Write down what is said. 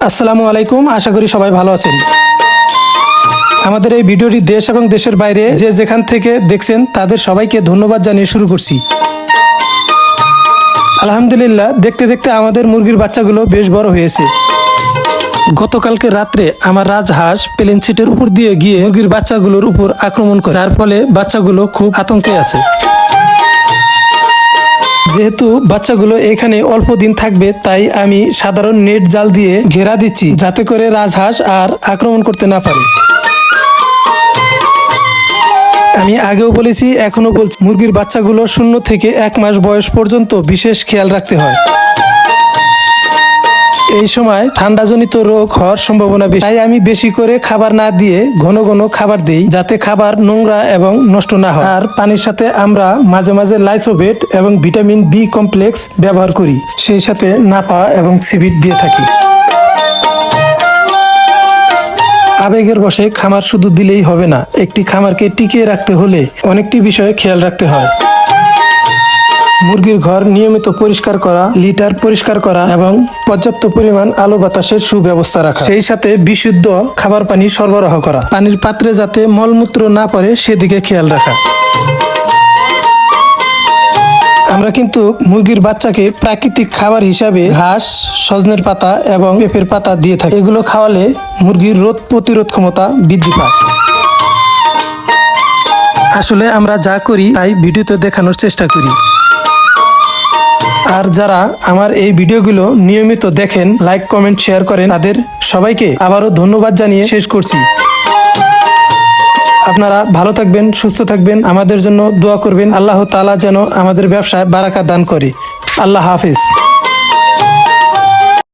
আসসালামু আলাইকুম, আশা করি সবাই ভালো আছেন। আমাদের এই ভিডিওটি দেশ এবং দেশের বাইরে যে যেখান থেকে দেখছেন তাদের সবাইকে ধন্যবাদ জানিয়ে শুরু করছি। আলহামদুলিল্লাহ, দেখতে দেখতে আমাদের মুরগির বাচ্চাগুলো বেশ বড় হয়েছে। গতকালকে রাত্রে আমার রাজহাঁস প্লেন সিটের উপর দিয়ে গিয়ে মুরগির বাচ্চাগুলোর উপর আক্রমণ করে, যার ফলে বাচ্চাগুলো খুব আতঙ্কে আছে। যেহেতু বাচ্চাগুলো এখানে অল্প দিন থাকবে, তাই আমি সাধারণ নেট জাল দিয়ে ঘেরা দিচ্ছি, যাতে করে রাজহাঁস আর আক্রমণ করতে না পারে। আমি আগেও বলেছি, এখনো বলছি, মুরগির বাচ্চাগুলো 0 থেকে 1 মাস বয়স পর্যন্ত বিশেষ খেয়াল রাখতে হয়। এই সময় ঠান্ডাজনিত রোগ হওয়ার সম্ভাবনা বেশি, তাই আমি বেশি করে খাবার না দিয়ে ঘন ঘন খাবার দেই, যাতে খাবার নোংরা এবং নষ্ট না হয়। আর পানির সাথে আমরা মাঝে মাঝে লাইসোভেট এবং ভিটামিন বি কমপ্লেক্স ব্যবহার করি, সেই সাথে নাপা এবং সিভিট দিয়ে থাকি। আবেগের বশে খামার শুধু দিলেই হবে না, একটি খামারকে টিকিয়ে রাখতে হলে অনেকটি বিষয়ে খেয়াল রাখতে হয়। মুরগির ঘর নিয়মিত পরিষ্কার করা, লিটার পরিষ্কার করা এবং পর্যাপ্ত পরিমাণ আলো বাতাসের সুব্যবস্থা রাখা, সেই সাথে বিশুদ্ধ খাবার পানি সরবরাহ করা, পানির পাত্রে যাতে মলমূত্র না পড়ে সেদিকে খেয়াল রাখা। আমরা কিন্তু মুরগির বাচ্চাকে প্রাকৃতিক খাবার হিসাবে ঘাস, সজনের পাতা এবং পেঁপের পাতা দিয়ে থাকি। এগুলো খাওয়ালে মুরগির রোগ প্রতিরোধ ক্ষমতা বৃদ্ধি পায়। আসলে আমরা যা করি তাই ভিডিওতে দেখানোর চেষ্টা করি। আর যারা আমার এই ভিডিওগুলো নিয়মিত দেখেন, লাইক, কমেন্ট, শেয়ার করেন, তাদের সবাইকে আবারও ধন্যবাদ জানিয়ে শেষ করছি। আপনারা ভালো থাকবেন, সুস্থ থাকবেন, আমাদের জন্য দোয়া করবেন। আল্লাহ তাআলা যেন আমাদের ব্যবসায় বারাকা দান করে। আল্লাহ হাফিজ।